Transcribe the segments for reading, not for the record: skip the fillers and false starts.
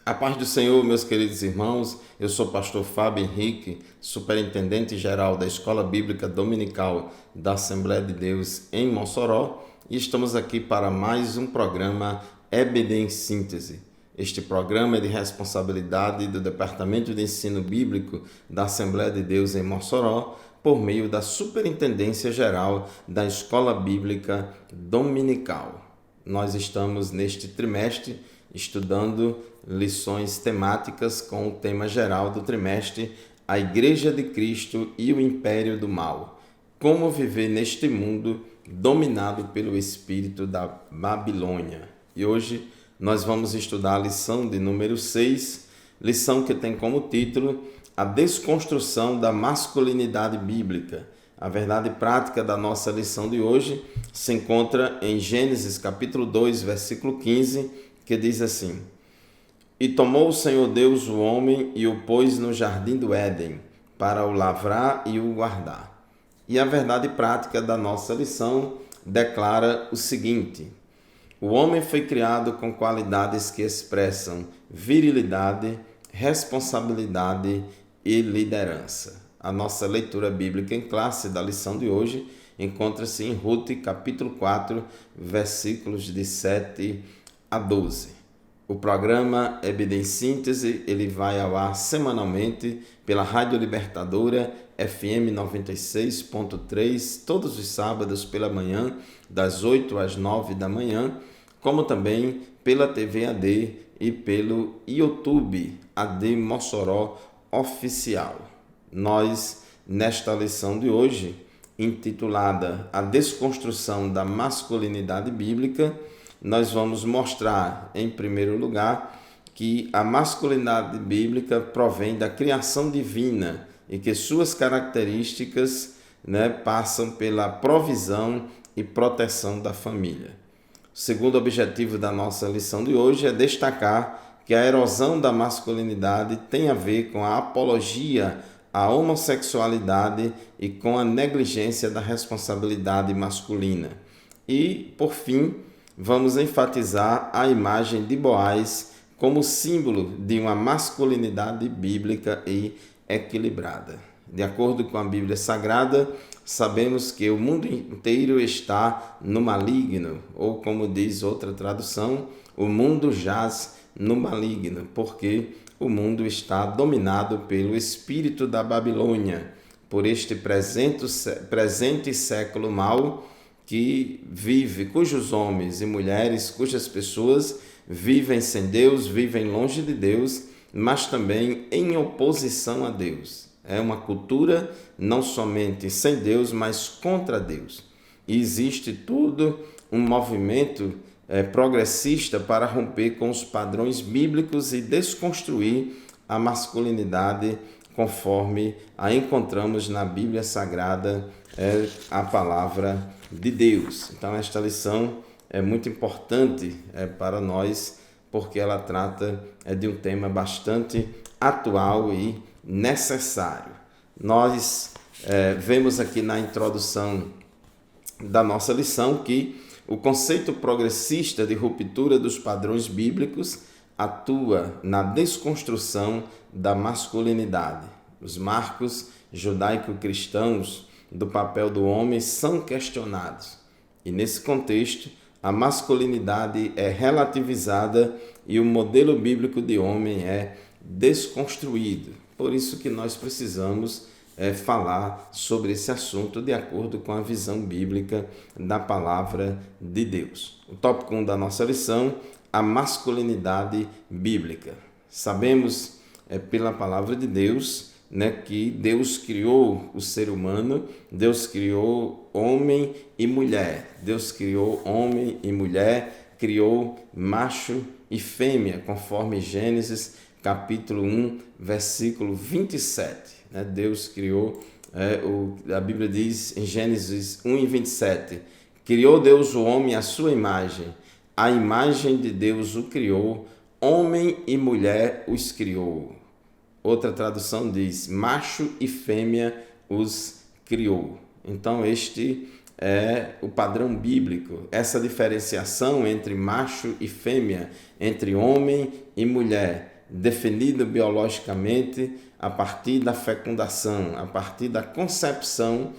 A paz do Senhor, meus queridos irmãos, eu sou o pastor Fábio Henrique, superintendente geral da Escola Bíblica Dominical da Assembleia de Deus em Mossoró, e estamos aqui para mais um programa EBD em Síntese. Este programa é de responsabilidade do Departamento de Ensino Bíblico da Assembleia de Deus em Mossoró, por meio da Superintendência Geral da Escola Bíblica Dominical. Nós estamos neste trimestre estudando lições temáticas com o tema geral do trimestre, a Igreja de Cristo e o Império do Mal. Como viver neste mundo dominado pelo espírito da Babilônia. E hoje nós vamos estudar a lição de número 6, lição que tem como título a desconstrução da masculinidade bíblica. A verdade prática da nossa lição de hoje se encontra em Gênesis capítulo 2, versículo 15, que diz assim: E tomou o Senhor Deus o homem e o pôs no jardim do Éden, para o lavrar e o guardar. E a verdade prática da nossa lição declara o seguinte: o homem foi criado com qualidades que expressam virilidade, responsabilidade e liderança. A nossa leitura bíblica em classe da lição de hoje encontra-se em Ruth, capítulo 4, versículos de 7 a 12. O programa EBD em Síntese, ele vai ao ar semanalmente pela Rádio Libertadora FM 96.3, todos os sábados pela manhã, das 8 às 9 da manhã, como também pela TV AD e pelo YouTube AD Mossoró Oficial. Nós, nesta lição de hoje, intitulada A Desconstrução da Masculinidade Bíblica, nós vamos mostrar, em primeiro lugar, que a masculinidade bíblica provém da criação divina e que suas características passam pela provisão e proteção da família. O segundo objetivo da nossa lição de hoje é destacar que a erosão da masculinidade tem a ver com a apologia à homossexualidade e com a negligência da responsabilidade masculina. E, por fim, vamos enfatizar a imagem de Boaz como símbolo de uma masculinidade bíblica e equilibrada. De acordo com a Bíblia Sagrada, sabemos que o mundo inteiro está no maligno, ou como diz outra tradução, o mundo jaz no maligno, porque o mundo está dominado pelo espírito da Babilônia, por este presente século mau que vive, cujos homens e mulheres, cujas pessoas vivem sem Deus, vivem longe de Deus, mas também em oposição a Deus. É uma cultura não somente sem Deus, mas contra Deus. E existe todo um movimento progressista para romper com os padrões bíblicos e desconstruir a masculinidade conforme a encontramos na Bíblia Sagrada, a palavra de Deus. Então esta lição é muito importante para nós, porque ela trata de um tema bastante atual e necessário. Nós vemos aqui na introdução da nossa lição que o conceito progressista de ruptura dos padrões bíblicos atua na desconstrução da masculinidade. Os marcos judaico-cristãos do papel do homem são questionados. E nesse contexto, a masculinidade é relativizada e o modelo bíblico de homem é desconstruído. Por isso que nós precisamos falar sobre esse assunto de acordo com a visão bíblica da palavra de Deus. O tópico 1 da nossa lição, a masculinidade bíblica. Sabemos pela palavra de Deus que Deus criou o ser humano, Deus criou homem e mulher. Deus criou homem e mulher, criou macho e fêmea, conforme Gênesis capítulo 1, versículo 27. Deus criou, a Bíblia diz em Gênesis 1 e 27, criou Deus o homem à sua imagem, a imagem de Deus o criou, homem e mulher os criou. Outra tradução diz, macho e fêmea os criou. Então este é o padrão bíblico. Essa diferenciação entre macho e fêmea, entre homem e mulher, definida biologicamente a partir da fecundação, a partir da concepção,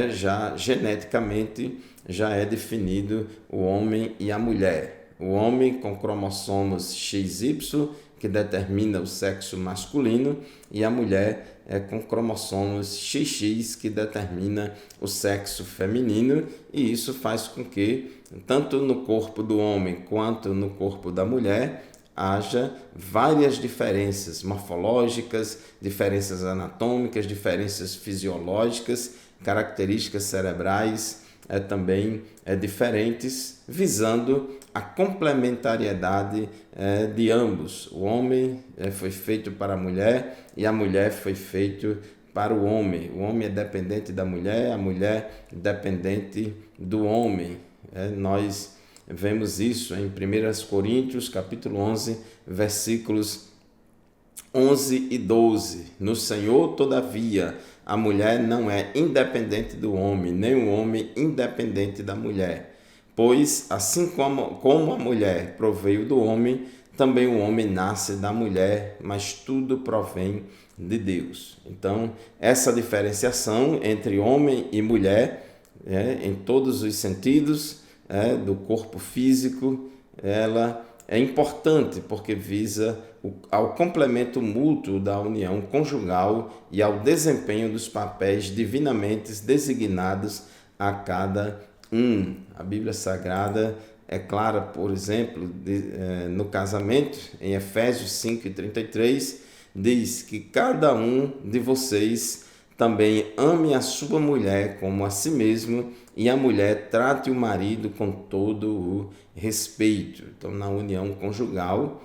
já geneticamente já é definido o homem e a mulher. O homem com cromossomos XY, que determina o sexo masculino, e a mulher com cromossomos XX, que determina o sexo feminino, e isso faz com que, tanto no corpo do homem quanto no corpo da mulher, haja várias diferenças morfológicas, diferenças anatômicas, diferenças fisiológicas, características cerebrais também diferentes, visando a complementariedade de ambos. O homem foi feito para a mulher e a mulher foi feita para o homem. O homem é dependente da mulher, a mulher dependente do homem. Nós vemos isso em 1 Coríntios, capítulo 11, versículos 11 e 12. No Senhor, todavia, a mulher não é independente do homem, nem o homem independente da mulher. Pois, assim como a mulher proveio do homem, também o homem nasce da mulher, mas tudo provém de Deus. Então, essa diferenciação entre homem e mulher, em todos os sentidos, do corpo físico, ela é importante porque visa ao complemento mútuo da união conjugal e ao desempenho dos papéis divinamente designados a cada um. A Bíblia Sagrada é clara, por exemplo, no casamento, em Efésios 5:33, diz que cada um de vocês também ame a sua mulher como a si mesmo, e a mulher trate o marido com todo o respeito. Então, na união conjugal,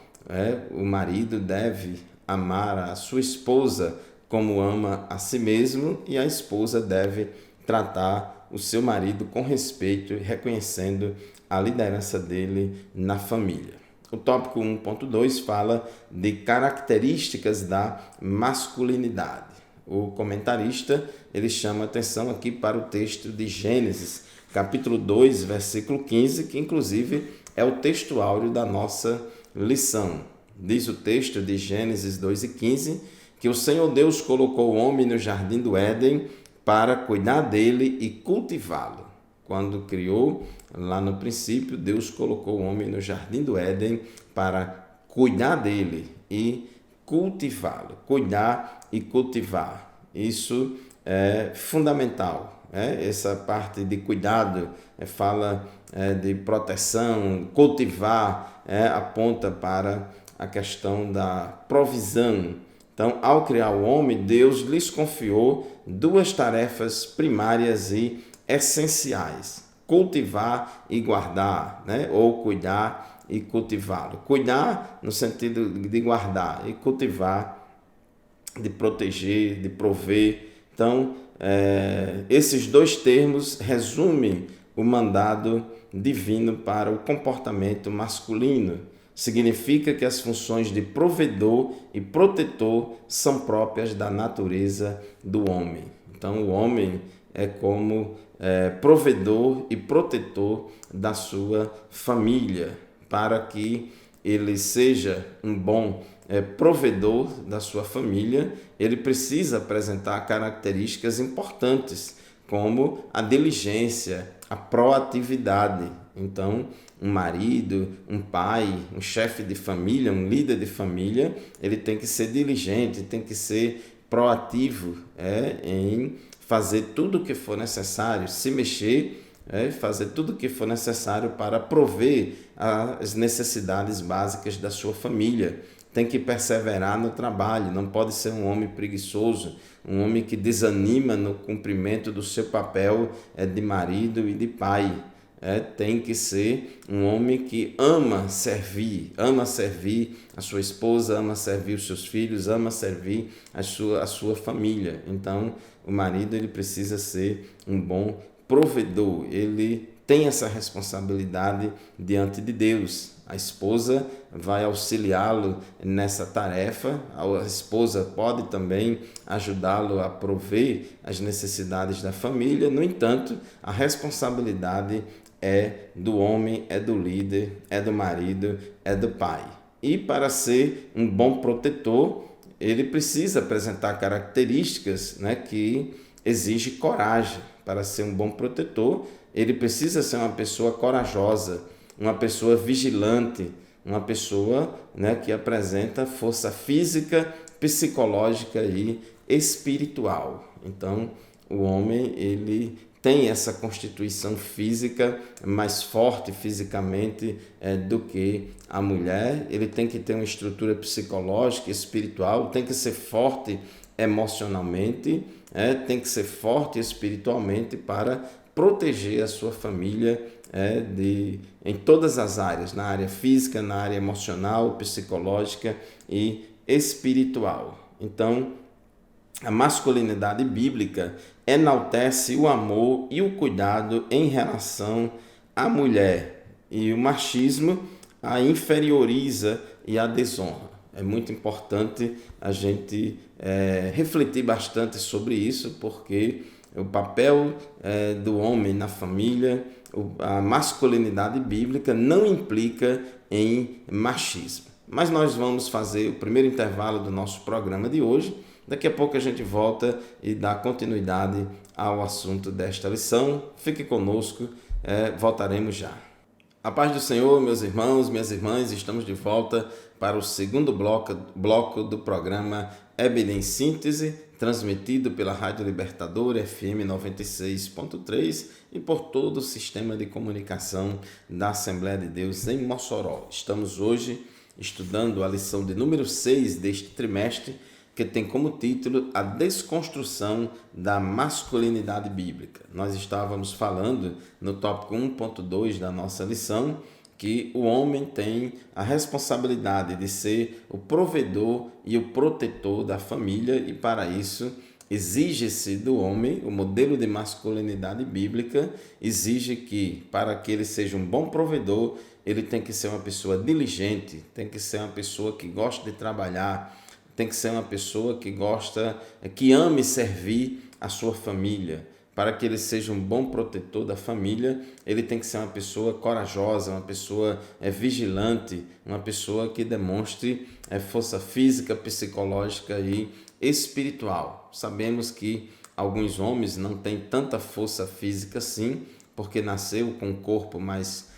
o marido deve amar a sua esposa como ama a si mesmo, e a esposa deve tratar o seu marido com respeito, reconhecendo a liderança dele na família. O tópico 1.2 fala de características da masculinidade. O comentarista ele chama atenção aqui para o texto de Gênesis, capítulo 2, versículo 15, que inclusive é o texto áureo da nossa lição. Diz o texto de Gênesis 2:15 que o Senhor Deus colocou o homem no jardim do Éden para cuidar dele e cultivá-lo. Quando criou, lá no princípio, Deus colocou o homem no jardim do Éden para cuidar dele e cultivá-lo. Cuidar e cultivar. Isso é fundamental. Essa parte de cuidado fala de proteção, cultivar aponta para a questão da provisão. Então, ao criar o homem, Deus lhes confiou duas tarefas primárias e essenciais: cultivar e guardar, ou cuidar e cultivá-lo. Cuidar no sentido de guardar e cultivar, de proteger, de prover. Então, esses dois termos resumem o mandado divino para o comportamento masculino. Significa que as funções de provedor e protetor são próprias da natureza do homem. Então, o homem é como provedor e protetor da sua família, para que ele seja um bom provedor da sua família. Ele precisa apresentar características importantes, como a diligência, a proatividade. Então, um marido, um pai, um chefe de família, um líder de família, ele tem que ser diligente, tem que ser proativo em fazer tudo o que for necessário, se mexer, fazer tudo o que for necessário para prover as necessidades básicas da sua família. Tem que perseverar no trabalho, não pode ser um homem preguiçoso, um homem que desanima no cumprimento do seu papel de marido e de pai. Tem que ser um homem que ama servir a sua esposa, ama servir os seus filhos, ama servir a sua família. Então, o marido ele precisa ser um bom provedor, ele tem essa responsabilidade diante de Deus. A esposa vai auxiliá-lo nessa tarefa, a esposa pode também ajudá-lo a prover as necessidades da família. No entanto, a responsabilidade é do homem, é do líder, é do marido, é do pai. E para ser um bom protetor, ele precisa apresentar características, que exigem coragem. Para ser um bom protetor, ele precisa ser uma pessoa corajosa, uma pessoa vigilante, uma pessoa, que apresenta força física, psicológica e espiritual. Então, o homem, ele tem essa constituição física mais forte fisicamente do que a mulher. Ele tem que ter uma estrutura psicológica e espiritual, tem que ser forte emocionalmente, tem que ser forte espiritualmente para proteger a sua família em todas as áreas, na área física, na área emocional, psicológica e espiritual. Então, a masculinidade bíblica enaltece o amor e o cuidado em relação à mulher, e o machismo a inferioriza e a desonra. É muito importante a gente refletir bastante sobre isso, porque o papel do homem na família, a masculinidade bíblica não implica em machismo. Mas nós vamos fazer o primeiro intervalo do nosso programa de hoje. Daqui a pouco a gente volta e dá continuidade ao assunto desta lição. Fique conosco, voltaremos já. A paz do Senhor, meus irmãos, minhas irmãs, estamos de volta para o segundo bloco do programa Bíblia em Síntese, transmitido pela Rádio Libertador FM 96.3 e por todo o sistema de comunicação da Assembleia de Deus em Mossoró. Estamos hoje estudando a lição de número 6 deste trimestre, que tem como título A Desconstrução da Masculinidade Bíblica. Nós estávamos falando no tópico 1.2 da nossa lição que o homem tem a responsabilidade de ser o provedor e o protetor da família, e para isso exige-se do homem, o modelo de masculinidade bíblica exige que, para que ele seja um bom provedor, ele tem que ser uma pessoa diligente, tem que ser uma pessoa que gosta de trabalhar, tem que ser uma pessoa que ame servir a sua família. Para que ele seja um bom protetor da família, ele tem que ser uma pessoa corajosa, uma pessoa vigilante, uma pessoa que demonstre força física, psicológica e espiritual. Sabemos que alguns homens não têm tanta força física assim, porque nasceu com um corpo mais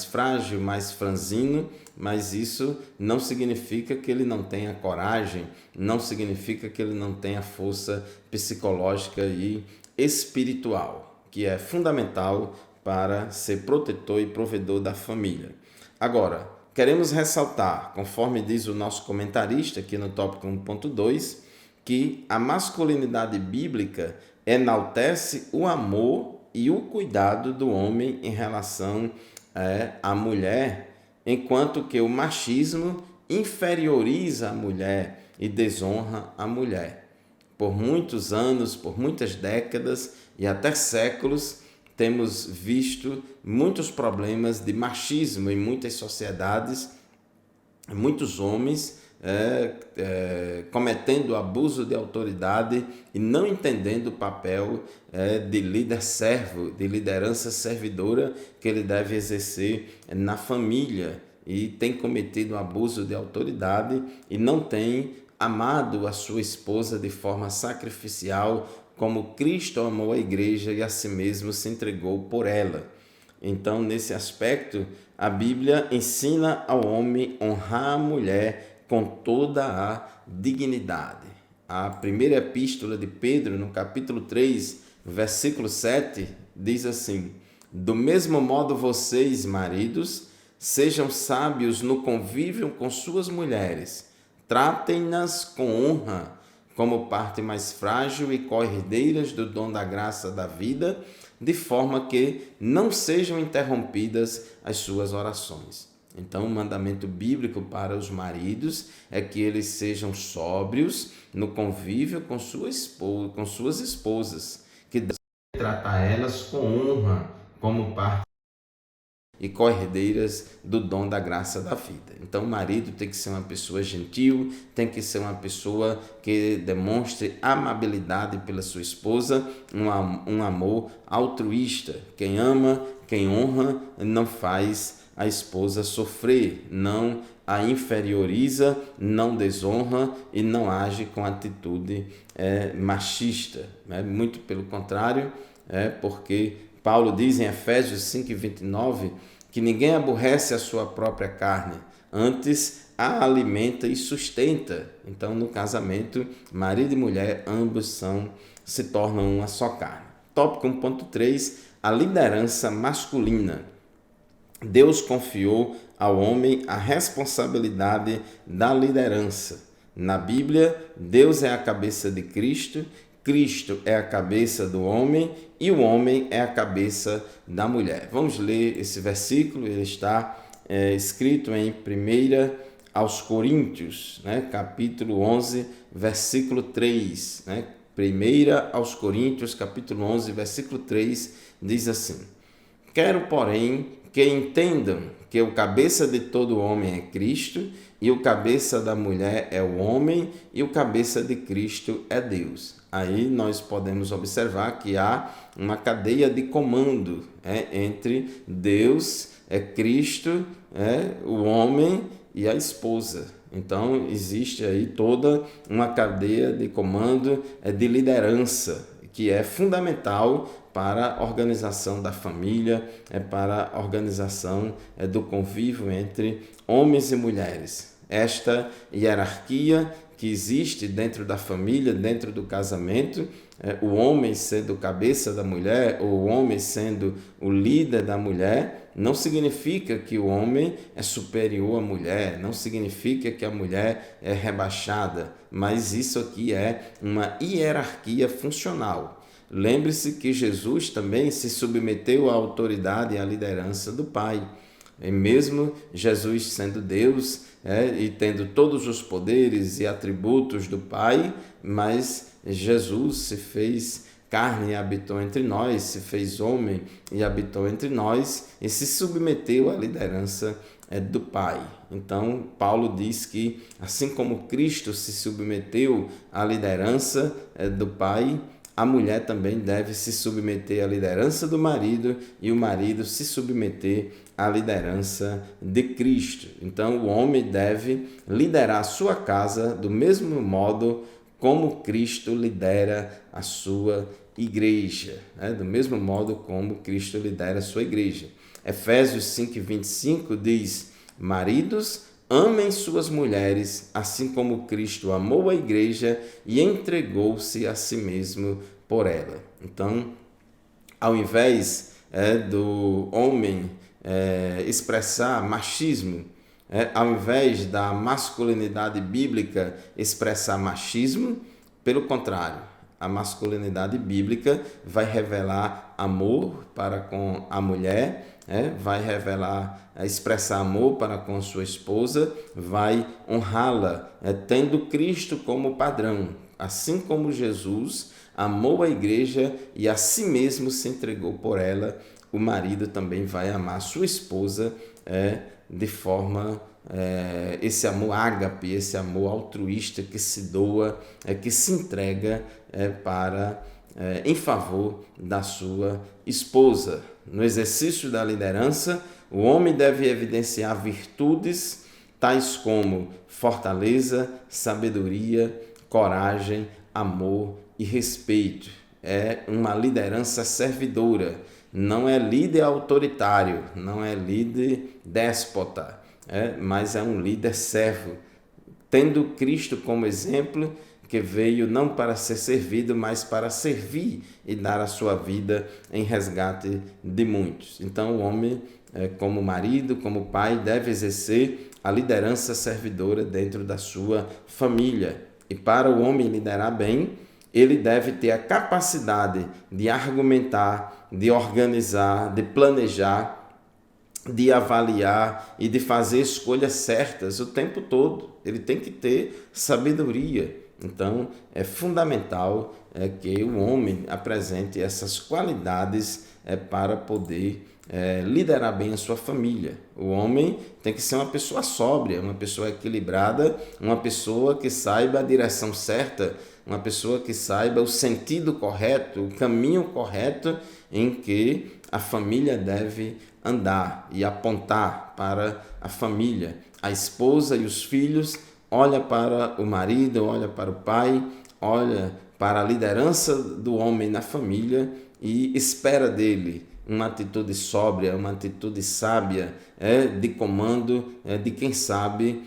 frágil, mais franzino, mas isso não significa que ele não tenha coragem, não significa que ele não tenha força psicológica e espiritual, que é fundamental para ser protetor e provedor da família. Agora, queremos ressaltar, conforme diz o nosso comentarista aqui no tópico 1.2, que a masculinidade bíblica enaltece o amor e o cuidado do homem em relação à mulher, enquanto que o machismo inferioriza a mulher e desonra a mulher. Por muitos anos, por muitas décadas e até séculos, temos visto muitos problemas de machismo em muitas sociedades, muitos homens cometendo abuso de autoridade e não entendendo o papel de líder servo, de liderança servidora que ele deve exercer na família, e tem cometido abuso de autoridade e não tem amado a sua esposa de forma sacrificial, como Cristo amou a igreja e a si mesmo se entregou por ela. Então, nesse aspecto, a Bíblia ensina ao homem honrar a mulher com toda a dignidade. A primeira epístola de Pedro, no capítulo 3, versículo 7, diz assim: do mesmo modo vocês, maridos, sejam sábios no convívio com suas mulheres, tratem-nas com honra, como parte mais frágil e co-herdeiras do dom da graça da vida, de forma que não sejam interrompidas as suas orações. Então, o mandamento bíblico para os maridos é que eles sejam sóbrios no convívio com suas esposas, que devem tratar elas com honra, como parte e co-herdeiras do dom da graça da vida. Então, o marido tem que ser uma pessoa gentil, tem que ser uma pessoa que demonstre amabilidade pela sua esposa, um amor altruísta. Quem ama, quem honra, não faz a esposa sofrer, não a inferioriza, não desonra e não age com atitude machista. Muito pelo contrário, porque Paulo diz em Efésios 5:29 que ninguém aborrece a sua própria carne, antes a alimenta e sustenta. Então, no casamento, marido e mulher, ambos se tornam uma só carne. Tópico 1.3, a liderança masculina. Deus confiou ao homem a responsabilidade da liderança. Na Bíblia, Deus é a cabeça de Cristo, Cristo é a cabeça do homem e o homem é a cabeça da mulher. Vamos ler esse versículo, ele está escrito em 1 aos Coríntios, capítulo 11, versículo 3. 1 aos Coríntios, capítulo 11, versículo 3, diz assim: Quero, porém, que entendam que o cabeça de todo homem é Cristo, e o cabeça da mulher é o homem, e o cabeça de Cristo é Deus. Aí nós podemos observar que há uma cadeia de comando entre Deus, Cristo, o homem e a esposa. Então existe aí toda uma cadeia de comando, de liderança, que é fundamental para a organização da família, para a organização do convívio entre homens e mulheres. Esta hierarquia que existe dentro da família, dentro do casamento, o homem sendo cabeça da mulher, ou o homem sendo o líder da mulher, não significa que o homem é superior à mulher, não significa que a mulher é rebaixada, mas isso aqui é uma hierarquia funcional. Lembre-se que Jesus também se submeteu à autoridade e à liderança do Pai. E mesmo Jesus sendo Deus e tendo todos os poderes e atributos do Pai, mas Jesus se fez carne e habitou entre nós, se fez homem e habitou entre nós e se submeteu à liderança do Pai. Então, Paulo diz que, assim como Cristo se submeteu à liderança do Pai, a mulher também deve se submeter à liderança do marido e o marido se submeter à liderança de Cristo. Então, o homem deve liderar a sua casa do mesmo modo como Cristo lidera a sua igreja, do mesmo modo como Cristo lidera a sua igreja. Efésios 5:25 diz: Maridos, amem suas mulheres, assim como Cristo amou a igreja e entregou-se a si mesmo por ela. Então, ao invés do homem expressar machismo, ao invés da masculinidade bíblica expressar machismo, pelo contrário, a masculinidade bíblica vai revelar amor para com a mulher, vai expressar amor para com sua esposa, vai honrá-la, tendo Cristo como padrão. Assim como Jesus amou a igreja e a si mesmo se entregou por ela, o marido também vai amar sua esposa de forma, esse amor ágape, esse amor altruísta que se doa, que se entrega em favor da sua esposa. No exercício da liderança, o homem deve evidenciar virtudes tais como fortaleza, sabedoria, coragem, amor e respeito. É uma liderança servidora, não é líder autoritário, não é líder déspota, mas é um líder servo, tendo Cristo como exemplo, que veio não para ser servido, mas para servir e dar a sua vida em resgate de muitos. Então, o homem, como marido, como pai, deve exercer a liderança servidora dentro da sua família. E para o homem liderar bem, ele deve ter a capacidade de argumentar, de organizar, de planejar, de avaliar e de fazer escolhas certas o tempo todo. Ele tem que ter sabedoria. Então, é fundamental que o homem apresente essas qualidades para poder liderar bem a sua família. O homem tem que ser uma pessoa sóbria, uma pessoa equilibrada, uma pessoa que saiba a direção certa, uma pessoa que saiba o sentido correto, o caminho correto em que a família deve andar e apontar para a família. A esposa e os filhos olha para o marido, olha para o pai, olha para a liderança do homem na família e espera dele uma atitude sóbria, uma atitude sábia, de comando, de quem sabe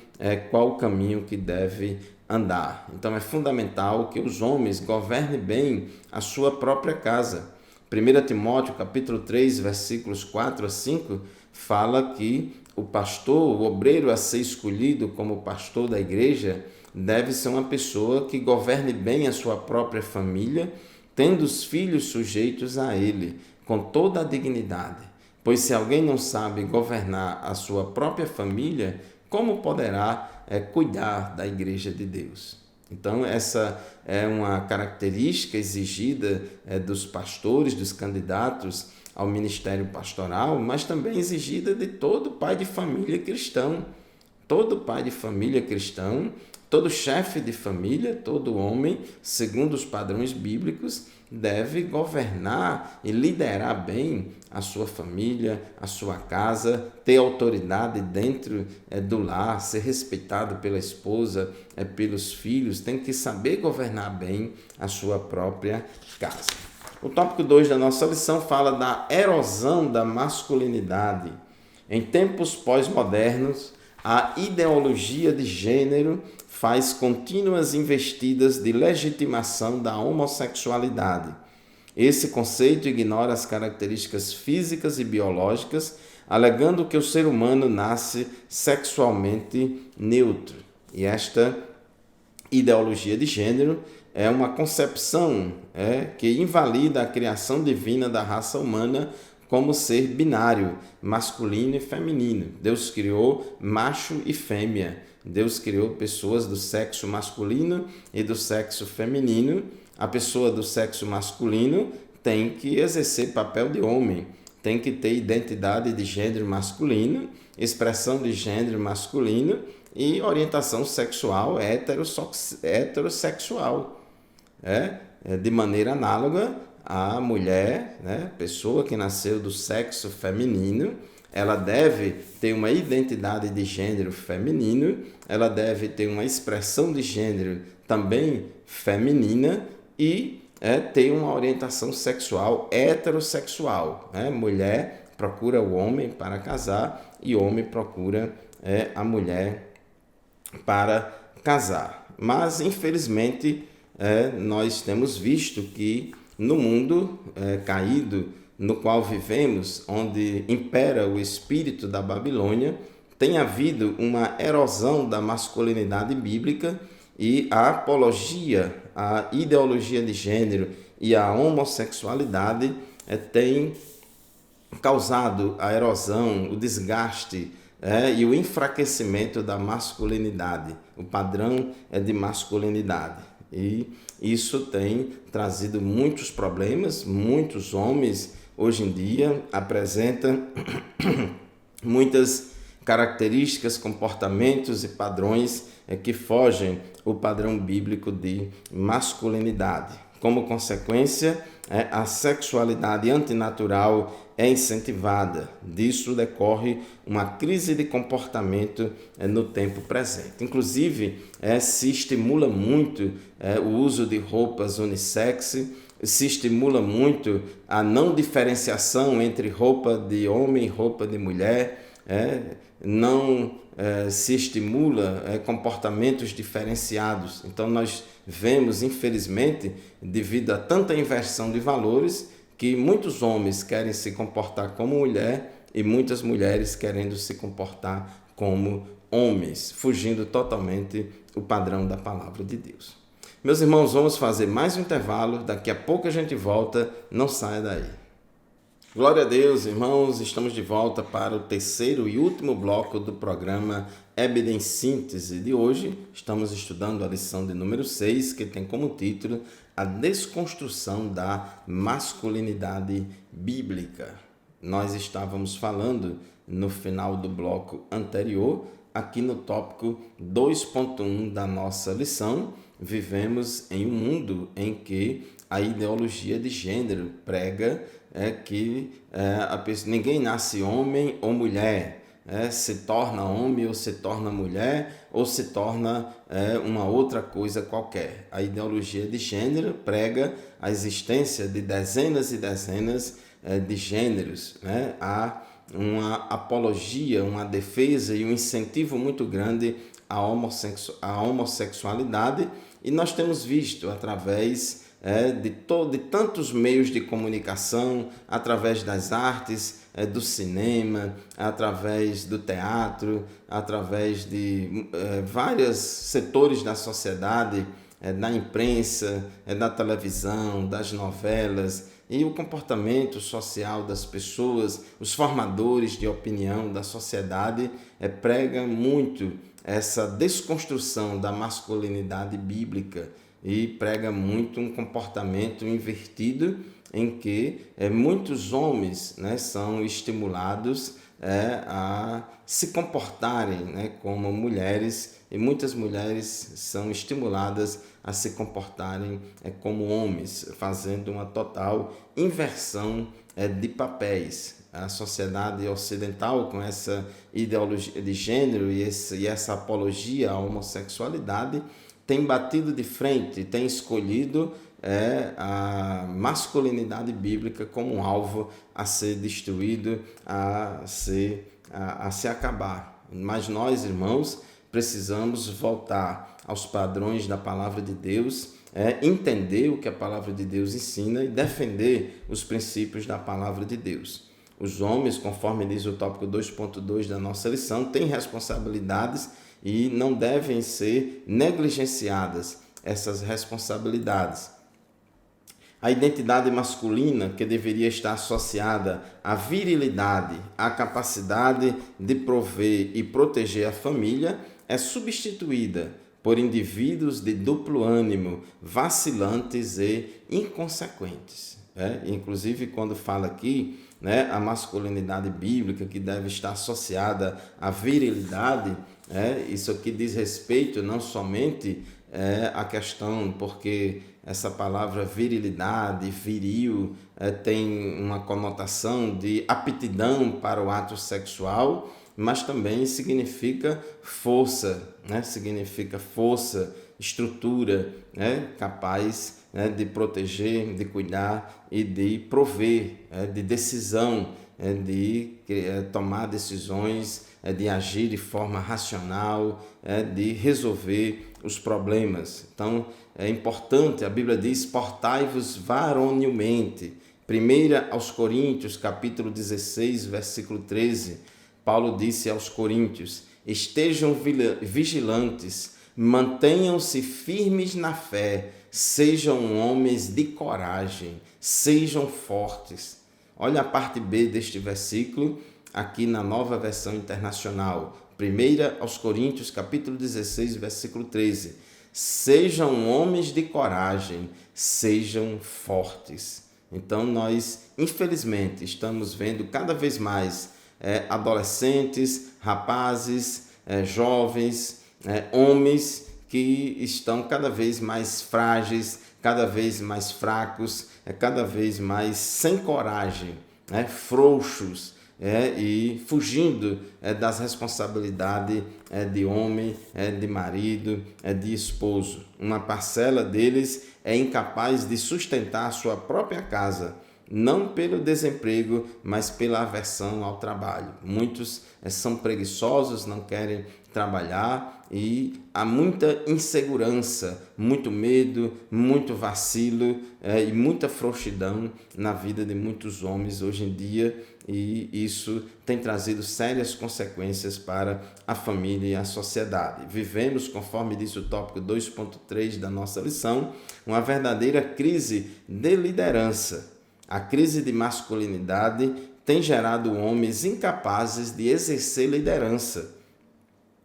qual o caminho que deve andar. Então é fundamental que os homens governem bem a sua própria casa. 1 Timóteo capítulo 3, versículos 4 a 5, fala que o pastor, o obreiro a ser escolhido como pastor da igreja, deve ser uma pessoa que governe bem a sua própria família, tendo os filhos sujeitos a ele, com toda a dignidade. Pois se alguém não sabe governar a sua própria família, como poderá cuidar da igreja de Deus? Então, essa é uma característica exigida dos pastores, dos candidatos ao ministério pastoral, mas também exigida de todo pai de família cristão. Todo pai de família cristão, todo chefe de família, todo homem, segundo os padrões bíblicos, deve governar e liderar bem a sua família, a sua casa, ter autoridade dentro do lar, ser respeitado pela esposa, pelos filhos, tem que saber governar bem a sua própria casa. O tópico 2 da nossa lição fala da erosão da masculinidade. Em tempos pós-modernos, a ideologia de gênero faz contínuas investidas de legitimação da homossexualidade. Esse conceito ignora as características físicas e biológicas, alegando que o ser humano nasce sexualmente neutro. E esta ideologia de gênero é uma concepção que invalida a criação divina da raça humana como ser binário, masculino e feminino. Deus criou macho e fêmea. Deus criou pessoas do sexo masculino e do sexo feminino. A pessoa do sexo masculino tem que exercer papel de homem, tem que ter identidade de gênero masculino, expressão de gênero masculino e orientação sexual heterossexual. De maneira análoga, a mulher, pessoa que nasceu do sexo feminino, ela deve ter uma identidade de gênero feminino, ela deve ter uma expressão de gênero também feminina e ter uma orientação sexual heterossexual. Mulher procura o homem para casar e o homem procura a mulher para casar. Mas, infelizmente, nós temos visto que no mundo caído no qual vivemos, onde impera o espírito da Babilônia, tem havido uma erosão da masculinidade bíblica e a apologia, a ideologia de gênero e a homossexualidade tem causado a erosão, o desgaste e o enfraquecimento da masculinidade, o padrão de masculinidade. E isso tem trazido muitos problemas, muitos homens hoje em dia apresentam muitas características, comportamentos e padrões que fogem o padrão bíblico de masculinidade. Como consequência, a sexualidade antinatural é incentivada. Disso decorre uma crise de comportamento no tempo presente. Inclusive, se estimula muito o uso de roupas unissex, se estimula muito a não diferenciação entre roupa de homem e roupa de mulher, não se estimula comportamentos diferenciados. Então nós vemos, infelizmente, devido a tanta inversão de valores, que muitos homens querem se comportar como mulher e muitas mulheres querendo se comportar como homens, fugindo totalmente o padrão da palavra de Deus. Meus irmãos, vamos fazer mais um intervalo, daqui a pouco a gente volta, não saia daí. Glória a Deus, irmãos, estamos de volta para o terceiro e último bloco do programa EBD em Síntese de hoje. Estamos estudando a lição de número 6, que tem como título A Desconstrução da Masculinidade Bíblica. Nós estávamos falando no final do bloco anterior, aqui no tópico 2.1 da nossa lição. Vivemos em um mundo em que a ideologia de gênero prega que ninguém nasce homem ou mulher, se torna homem ou se torna mulher ou se torna uma outra coisa qualquer. A ideologia de gênero prega a existência de dezenas e dezenas de gêneros, Há uma apologia, uma defesa e um incentivo muito grande à homossexualidade, e nós temos visto através de tantos meios de comunicação, através das artes, do cinema, através do teatro, através de vários setores da sociedade, da imprensa, da televisão, das novelas, e o comportamento social das pessoas, os formadores de opinião da sociedade prega muito essa desconstrução da masculinidade bíblica e prega muito um comportamento invertido em que muitos homens são estimulados a se comportarem como mulheres, e muitas mulheres são estimuladas a se comportarem como homens, fazendo uma total inversão de papéis. A sociedade ocidental, com essa ideologia de gênero e essa apologia à homossexualidade, tem batido de frente, tem escolhido a masculinidade bíblica como um alvo a ser destruído, a se acabar. Mas nós, irmãos, precisamos voltar aos padrões da palavra de Deus, entender o que a palavra de Deus ensina e defender os princípios da palavra de Deus. Os homens, conforme diz o tópico 2.2 da nossa lição, têm responsabilidades e não devem ser negligenciadas essas responsabilidades. A identidade masculina, que deveria estar associada à virilidade, à capacidade de prover e proteger a família, é substituída por indivíduos de duplo ânimo, vacilantes e inconsequentes. Inclusive, quando fala aqui a masculinidade bíblica, que deve estar associada à virilidade, isso aqui diz respeito não somente à questão, porque essa palavra virilidade, viril, tem uma conotação de aptidão para o ato sexual, mas também significa força, significa força, estrutura, capaz de proteger, de cuidar e de prover, de decisão, de tomar decisões, de agir de forma racional, de resolver os problemas. Então, é importante, a Bíblia diz, portai-vos varonilmente. 1 aos Coríntios, capítulo 16, versículo 13, Paulo disse aos Coríntios: estejam vigilantes, mantenham-se firmes na fé, sejam homens de coragem, sejam fortes. Olha a parte B deste versículo, aqui na Nova Versão Internacional. 1 aos Coríntios, capítulo 16, versículo 13. Sejam homens de coragem, sejam fortes. Então, nós, infelizmente, estamos vendo cada vez mais adolescentes, rapazes, jovens, homens que estão cada vez mais frágeis, cada vez mais fracos, cada vez mais sem coragem, frouxos, e fugindo das responsabilidades de homem, de marido, de esposo. Uma parcela deles é incapaz de sustentar a sua própria casa, não pelo desemprego, mas pela aversão ao trabalho. Muitos são preguiçosos, não querem trabalhar, e há muita insegurança, muito medo, muito vacilo e muita frouxidão na vida de muitos homens hoje em dia, e isso tem trazido sérias consequências para a família e a sociedade. Vivemos, conforme diz o tópico 2.3 da nossa lição, uma verdadeira crise de liderança. A crise de masculinidade tem gerado homens incapazes de exercer liderança.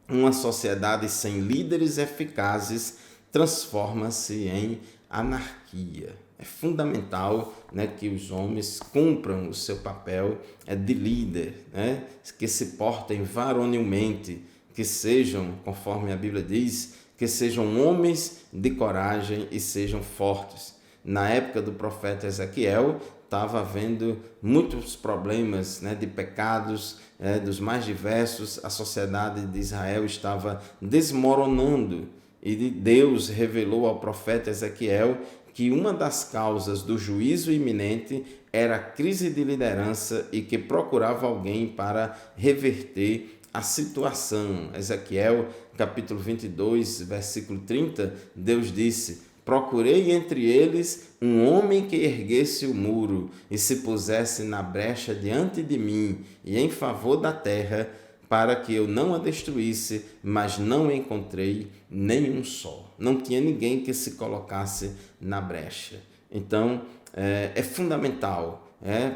Uma sociedade sem líderes eficazes transforma-se em anarquia. É fundamental, né, que os homens cumpram o seu papel de líder, né, que se portem varonilmente, que sejam, conforme a Bíblia diz, que sejam homens de coragem e sejam fortes. Na época do profeta Ezequiel, estava havendo muitos problemas, né, de pecados dos mais diversos. A sociedade de Israel estava desmoronando e Deus revelou ao profeta Ezequiel que uma das causas do juízo iminente era a crise de liderança e que procurava alguém para reverter a situação. Ezequiel, capítulo 22, versículo 30, Deus disse: procurei entre eles um homem que erguesse o muro e se pusesse na brecha diante de mim e em favor da terra, para que eu não a destruísse, mas não encontrei nenhum só. Não tinha ninguém que se colocasse na brecha. Então, é fundamental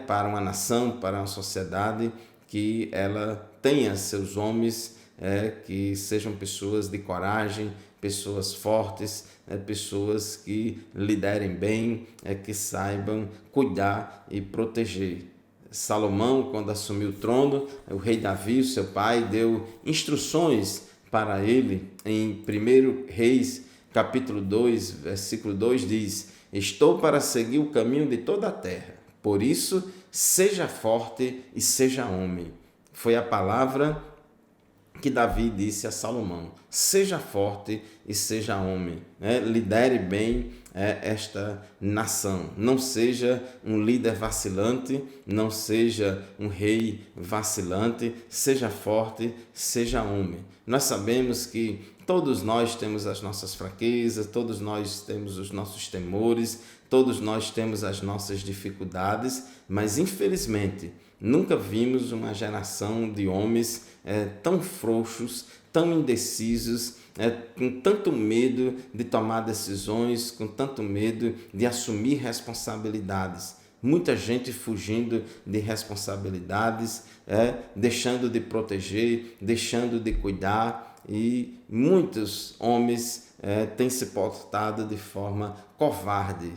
para uma nação, para uma sociedade, que ela tenha seus homens que sejam pessoas de coragem, pessoas fortes, pessoas que liderem bem, que saibam cuidar e proteger. Salomão, quando assumiu o trono, o rei Davi, seu pai, deu instruções para ele. Em 1 Reis, capítulo 2, versículo 2, diz: estou para seguir o caminho de toda a terra, por isso seja forte e seja homem. Foi a palavra que Davi disse a Salomão: seja forte e seja homem, lidere bem esta nação, não seja um líder vacilante, não seja um rei vacilante, seja forte, seja homem. Nós sabemos que todos nós temos as nossas fraquezas, todos nós temos os nossos temores, todos nós temos as nossas dificuldades, mas infelizmente nunca vimos uma geração de homens tão frouxos, tão indecisos, com tanto medo de tomar decisões, com tanto medo de assumir responsabilidades. Muita gente fugindo de responsabilidades, deixando de proteger, deixando de cuidar, e muitos homens têm se portado de forma covarde,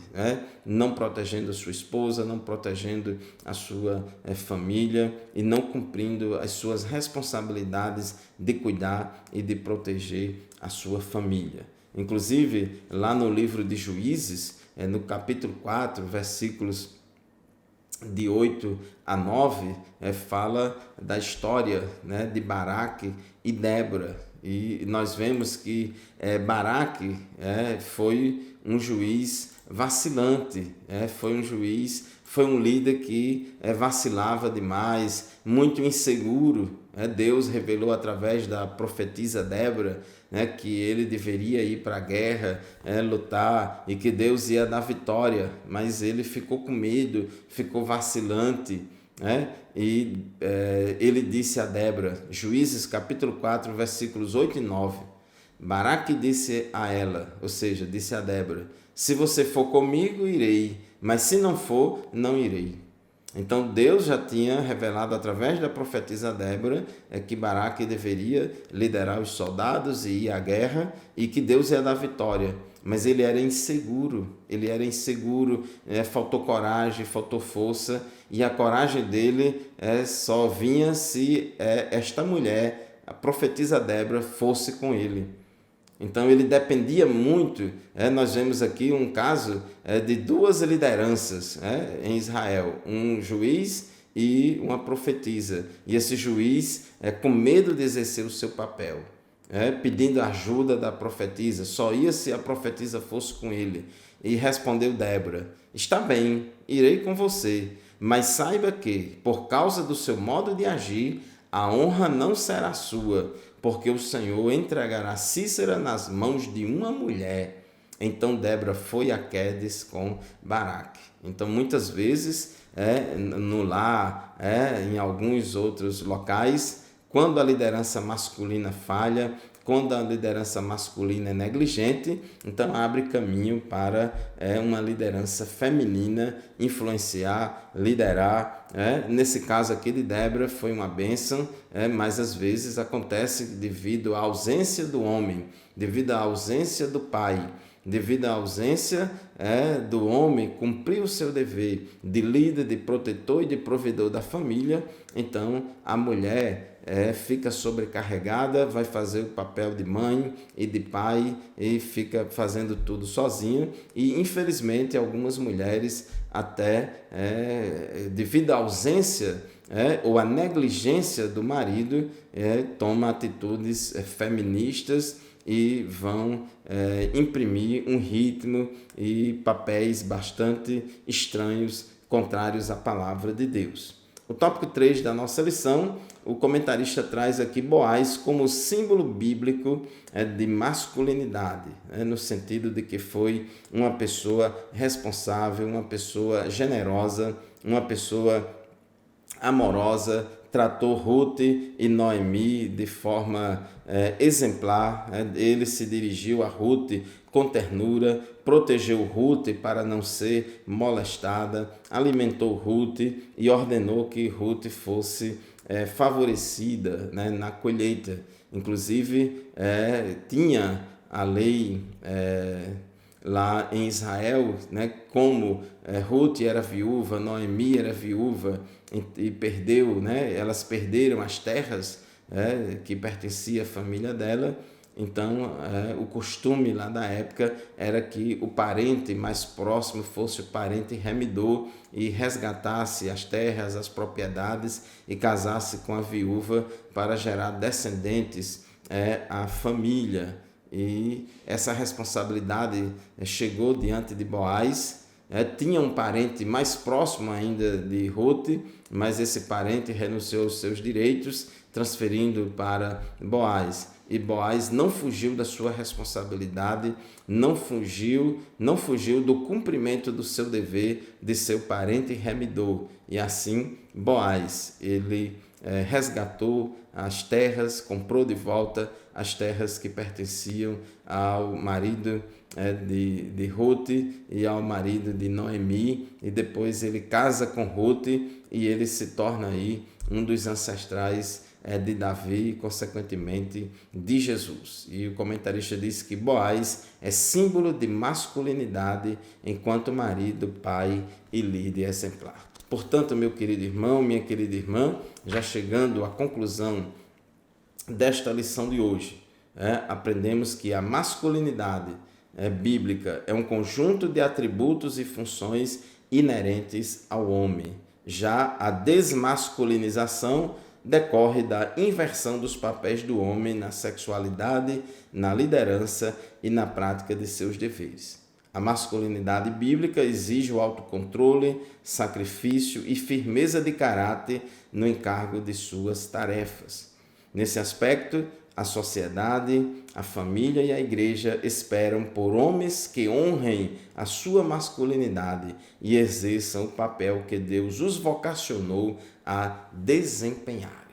não protegendo a sua esposa, não protegendo a sua família e não cumprindo as suas responsabilidades de cuidar e de proteger a sua família. Inclusive, lá no livro de Juízes, no capítulo 4, versículos de 8 a 9, fala da história de Baraque e Débora. E nós vemos que Baraque foi um juiz vacilante, foi um líder que vacilava demais, muito inseguro. Deus revelou através da profetisa Débora que ele deveria ir para a guerra, lutar, e que Deus ia dar vitória, mas ele ficou com medo, ficou vacilante. Ele disse a Débora, Juízes capítulo 4, versículos 8 e 9, Baraque disse a ela, ou seja, disse a Débora: se você for comigo, irei, mas se não for, não irei. Então Deus já tinha revelado através da profetisa Débora que Baraque deveria liderar os soldados e ir à guerra, e que Deus ia dar vitória. Mas ele era inseguro, faltou coragem, faltou força, e a coragem dele só vinha se esta mulher, a profetisa Débora, fosse com ele. Então ele dependia muito. Nós vemos aqui um caso de duas lideranças em Israel, um juiz e uma profetisa, e esse juiz com medo de exercer o seu papel, pedindo ajuda da profetisa, só ia se a profetisa fosse com ele. E respondeu Débora: está bem, irei com você, mas saiba que, por causa do seu modo de agir, a honra não será sua, porque o Senhor entregará Císera nas mãos de uma mulher. Então Débora foi a Quedes com Baraque. Então muitas vezes no lar, em alguns outros locais, quando a liderança masculina falha, Quando a liderança masculina é negligente, então abre caminho para uma liderança feminina influenciar, liderar. Nesse caso aqui de Débora foi uma bênção, mas às vezes acontece devido à ausência do homem, devido à ausência do pai, devido à ausência do homem cumprir o seu dever de líder, de protetor e de provedor da família. Então a mulher fica sobrecarregada, vai fazer o papel de mãe e de pai e fica fazendo tudo sozinho. E infelizmente algumas mulheres até devido à ausência ou à negligência do marido tomam atitudes feministas e vão imprimir um ritmo e papéis bastante estranhos, contrários à palavra de Deus. O tópico 3 da nossa lição, o comentarista traz aqui Boaz como símbolo bíblico de masculinidade, no sentido de que foi uma pessoa responsável, uma pessoa generosa, uma pessoa amorosa, tratou Ruth e Noemi de forma exemplar. Ele se dirigiu a Ruth com ternura, protegeu Ruth para não ser molestada, alimentou Ruth e ordenou que Ruth fosse favorecida na colheita. Inclusive, tinha a lei lá em Israel, como Ruth era viúva, Noemi era viúva e perdeu, elas perderam as terras que pertencia à família dela. Então, o costume lá da época era que o parente mais próximo fosse o parente remidor e resgatasse as terras, as propriedades e casasse com a viúva para gerar descendentes à família. E essa responsabilidade chegou diante de Boaz. Tinha um parente mais próximo ainda de Ruth, mas esse parente renunciou aos seus direitos, transferindo para Boaz. E Boaz não fugiu da sua responsabilidade, não fugiu do cumprimento do seu dever de seu parente remidor. E assim, Boaz, ele resgatou as terras, comprou de volta as terras que pertenciam ao marido de Ruth e ao marido de Noemi, e depois ele casa com Ruth e ele se torna aí um dos ancestrais de Davi e, consequentemente, de Jesus. E o comentarista diz que Boaz é símbolo de masculinidade enquanto marido, pai e líder exemplar. Portanto, meu querido irmão, minha querida irmã, já chegando à conclusão desta lição de hoje, aprendemos que a masculinidade bíblica é um conjunto de atributos e funções inerentes ao homem. Já a desmasculinização decorre da inversão dos papéis do homem na sexualidade, na liderança e na prática de seus deveres. A masculinidade bíblica exige o autocontrole, sacrifício e firmeza de caráter no encargo de suas tarefas. Nesse aspecto, a sociedade, a família e a igreja esperam por homens que honrem a sua masculinidade e exerçam o papel que Deus os vocacionou a desempenhar.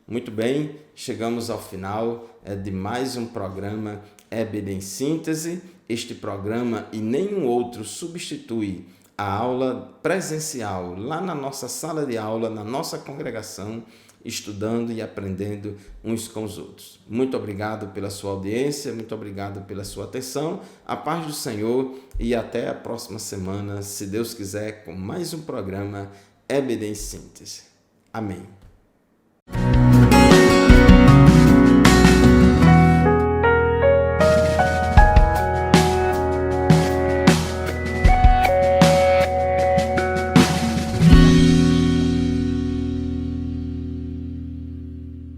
Muito bem, chegamos ao final de mais um programa EBD em Síntese. Este programa e nenhum outro substitui a aula presencial lá na nossa sala de aula, na nossa congregação, estudando e aprendendo uns com os outros. Muito obrigado pela sua audiência, muito obrigado pela sua atenção. A paz do Senhor e até a próxima semana, se Deus quiser, com mais um programa EBD em Síntese. Amém.